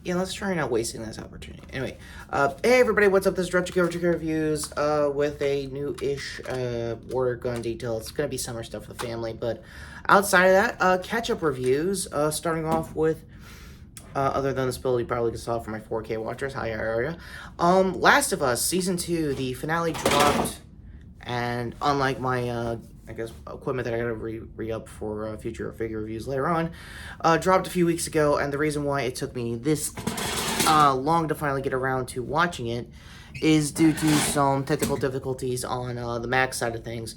Yeah, let's try not wasting this opportunity. Anyway, hey everybody, what's up? This is Retrokid Reviews with a new-ish water gun detail. It's going to be summer stuff for the family, but outside of that, catch-up reviews, starting off with, other than the spill you probably saw from my 4K watchers, hi area. Last of Us, Season 2, the finale dropped, and unlike my, I guess, equipment that I gotta re-up for future figure reviews later on, dropped a few weeks ago, and the reason why it took me this long to finally get around to watching it is due to some technical difficulties on the Mac side of things.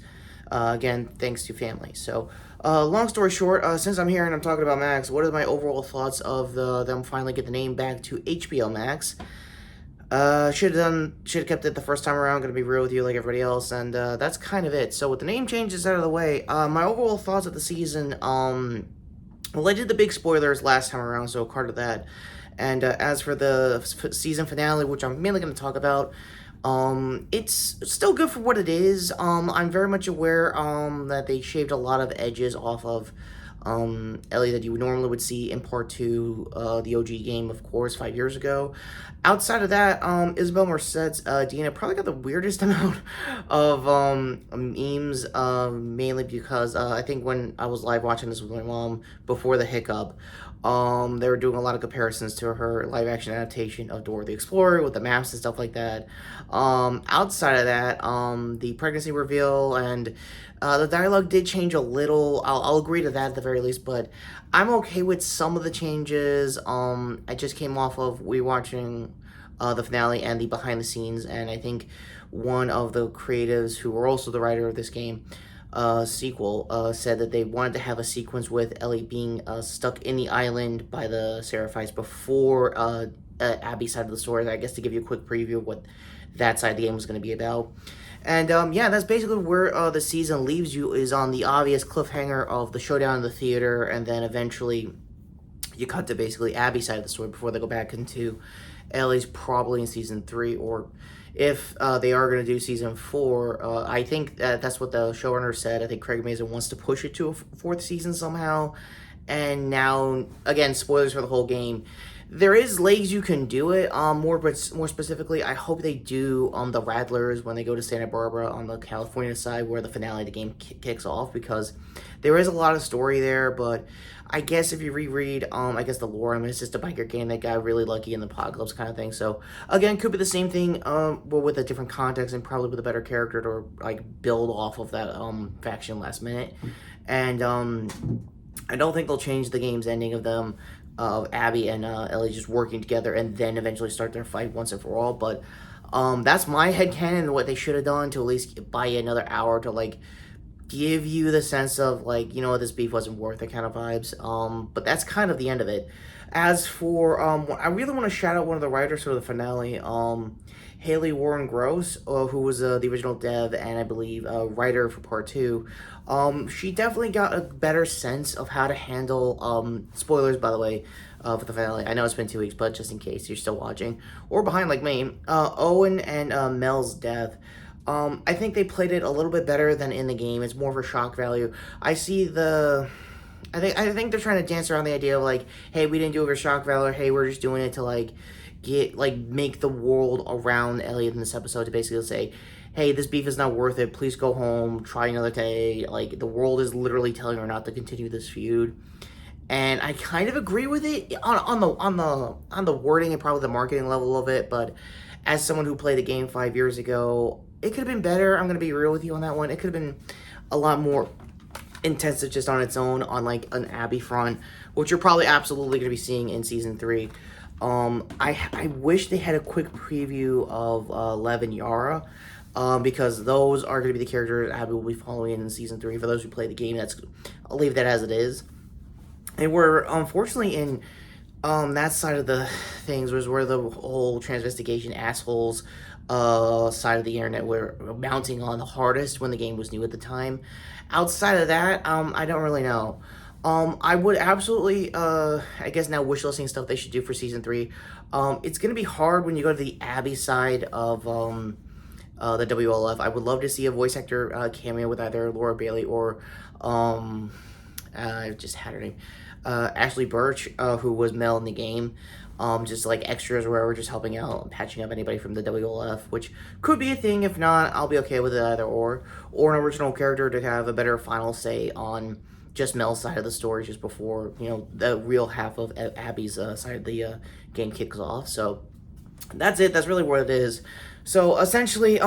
Again, thanks to family. So, long story short, since I'm here and I'm talking about Max, what are my overall thoughts of them finally get the name back to HBO Max? Should have kept it the first time around, gonna be real with you like everybody else, and that's kind of it. So with the name changes out of the way, my overall thoughts of the season, well, I did the big spoilers last time around, so card of that. And as for the season finale, which I'm mainly going to talk about, it's still good for what it is. I'm very much aware that they shaved a lot of edges off of Ellie that you normally would see in part 2, the OG game, of course, 5 years ago. Outside of that, Isabel Merced's Dina probably got the weirdest amount of memes, mainly because I think when I was live watching this with my mom before the hiccup, they were doing a lot of comparisons to her live-action adaptation of Dora the Explorer with the maps and stuff like that. Outside of that, the pregnancy reveal and the dialogue did change a little. I'll agree to that at the very least, but I'm okay with some of the changes. I just came off of rewatching the finale and the behind the scenes, and I think one of the creatives who were also the writer of this game sequel said that they wanted to have a sequence with Ellie being stuck in the island by the Seraphites before Abby's side of the story. I guess to give you a quick preview of what that side of the game was going to be about. And yeah, that's basically where the season leaves you, is on the obvious cliffhanger of the showdown in the theater, and then eventually you cut to basically Abby's side of the story before they go back into Ellie's, probably in season 3, or if they are going to do season 4, I think that's what the showrunner said. I think Craig Mazin wants to push it to a 4th season somehow. And now, again, spoilers for the whole game. There is legs you can do it. More specifically, I hope they do the Rattlers when they go to Santa Barbara on the California side, where the finale of the game kicks off, because there is a lot of story there. But I guess if you reread, I guess the lore, I mean, it's just a biker game that got really lucky in the apocalypse kind of thing. So again, could be the same thing, but with a different context and probably with a better character to like build off of that faction last minute. And I don't think they'll change the game's ending of them, of Abby and Ellie just working together and then eventually start their fight once and for all. But that's my headcanon and what they should have done, to at least buy you another hour to like give you the sense of like, you know, this beef wasn't worth it kind of vibes. But that's kind of the end of it. As for I really want to shout out one of the writers for the finale, Haley Warren Gross, who was the original dev and I believe writer for part 2. She definitely got a better sense of how to handle, spoilers by the way, for the finale. I know it's been 2 weeks, but just in case you're still watching, or behind like me, Owen and Mel's death. I think they played it a little bit better than in the game. It's more for shock value. I think they're trying to dance around the idea of like, hey, we didn't do it for shock value. Hey, we're just doing it to like make the world around Elliot in this episode to basically say, hey, this beef is not worth it. Please go home. Try another day. Like, the world is literally telling her not to continue this feud. And I kind of agree with it on the wording and probably the marketing level of it. But as someone who played the game 5 years ago, it could have been better. I'm gonna be real with you on that one. It could have been a lot more intense just on its own, on like an Abby front, which you're probably absolutely gonna be seeing in season 3. I wish they had a quick preview of Lev and Yara, because those are going to be the characters Abby will be following in season 3. For those who play the game, I'll leave that as it is. And we're unfortunately in that side of the things was where the whole transvestigation assholes side of the internet were mounting on the hardest when the game was new at the time. Outside of that, I don't really know. I would absolutely, I guess now wishlisting stuff they should do for season 3. It's gonna be hard when you go to the Abby side of the WLF. I would love to see a voice actor cameo with either Laura Bailey or I just had her name. Ashley Birch, who was Mel in the game. Just like extras where we're just helping out and patching up anybody from the WLF, which could be a thing. If not, I'll be okay with it either or an original character to have a better final say on just Mel's side of the story just before, you know, the real half of Abby's side of the game kicks off. So that's it. That's really what it is. So essentially,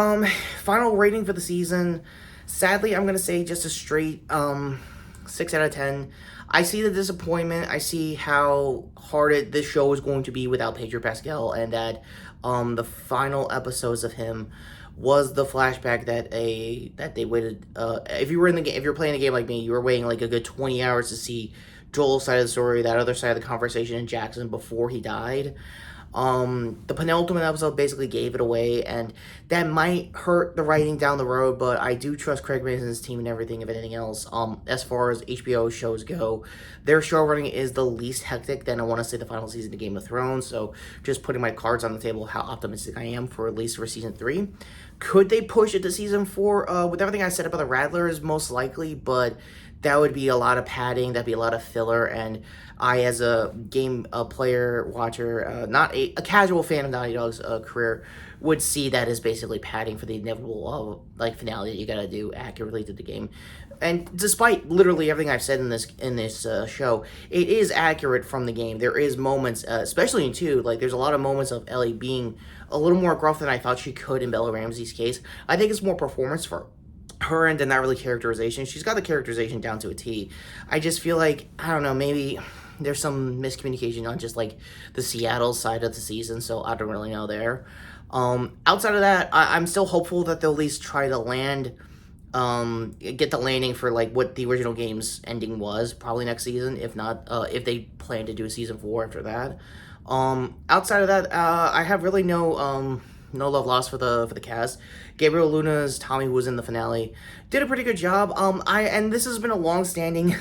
final rating for the season. Sadly, I'm gonna say just a straight 6 out of 10. I see the disappointment. I see how hard this show is going to be without Pedro Pascal, and that the final episodes of him was the flashback that they waited. If you were in the game, if you're playing the game like me, you were waiting like a good 20 hours to see Joel's side of the story, that other side of the conversation in Jackson before he died. The penultimate episode basically gave it away, and that might hurt the writing down the road, but I do trust Craig Mason's team and everything, if anything else. As far as HBO shows go, their show running is the least hectic than I want to say the final season of Game of Thrones, so just putting my cards on the table how optimistic I am for at least for season 3. Could they push it to season 4? With everything I said about the Rattlers, most likely, but that would be a lot of padding, that'd be a lot of filler, and I, as a game player, watcher, not a casual fan of Naughty Dog's career, would see that as basically padding for the inevitable like finale that you gotta do accurately to the game. And despite literally everything I've said in this show, it is accurate from the game. There is moments, especially in 2, like there's a lot of moments of Ellie being a little more gruff than I thought she could in Bella Ramsey's case. I think it's more performance for her and not really characterization. She's got the characterization down to a T. I just feel like, I don't know, maybe there's some miscommunication on just like the Seattle side of the season, so I don't really know there. Outside of that, I'm still hopeful that they'll at least try to land, get the landing for like what the original game's ending was, probably next season, if not, if they plan to do a season 4 after that. Outside of that, I have really no love lost for the cast. Gabriel Luna's Tommy, who was in the finale, did a pretty good job. And this has been a long-standing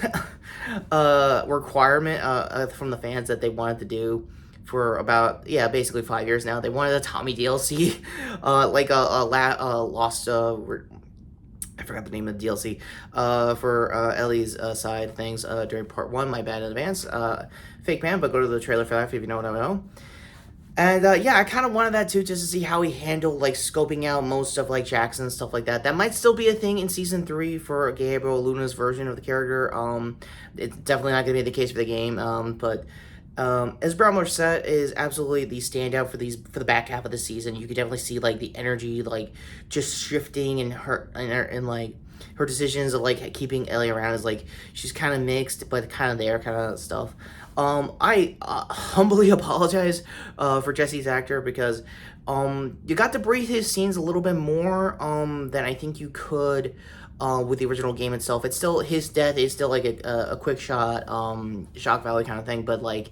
requirement from the fans that they wanted to do for about basically 5 years now. They wanted a Tommy DLC, like a lost. I forgot the name of the DLC for Ellie's side of things during part 1. My bad in advance. Fake man, but go to the trailer for that if you know what I know. And I kind of wanted that too, just to see how he handled like scoping out most of like Jackson and stuff like that. That might still be a thing in season 3 for Gabriel Luna's version of the character. It's definitely not going to be the case for the game. But Esmeralda Set is absolutely the standout for the back half of the season. You could definitely see like the energy like just shifting in her and like her decisions of like keeping Ellie around is like she's kind of mixed but kind of there kind of stuff. I humbly apologize for Jesse's actor because you got to breathe his scenes a little bit more than I think you could with the original game itself. It's still, his death is still like a quick shot, shock value kind of thing, but like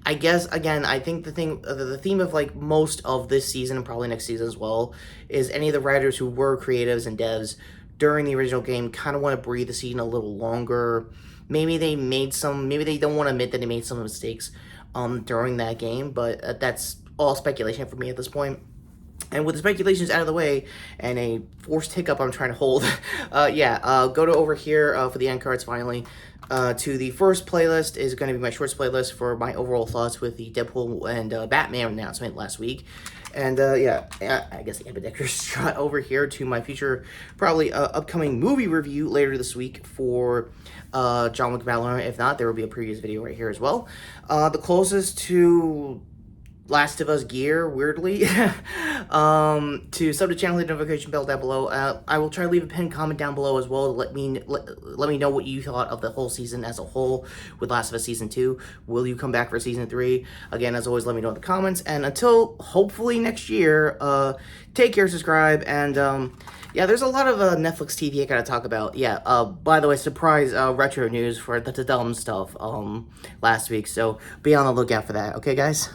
I guess again I think the theme of like most of this season and probably next season as well is any of the writers who were creatives and devs during the original game kind of want to breathe the scene a little longer. Maybe they don't want to admit that they made some mistakes during that game, but that's all speculation for me at this point. And with the speculations out of the way and a forced hiccup I'm trying to hold, go to over here for the end cards finally. To the first playlist is going to be my shorts playlist for my overall thoughts with the Deadpool and Batman announcement last week. And I guess the ambidextrous shot over here to my future, probably upcoming movie review later this week for John Wick Valorant. If not, there will be a previous video right here as well. The closest to Last of Us gear, weirdly, to sub to channel, hit the notification bell down below. I will try to leave a pinned comment down below as well to let me know what you thought of the whole season as a whole with Last of Us Season 2. Will you come back for Season 3? Again, as always, let me know in the comments. And until, hopefully, next year, take care, subscribe, and, there's a lot of Netflix TV I gotta talk about. By the way, surprise retro news for the dumb stuff last week, so be on the lookout for that, okay, guys?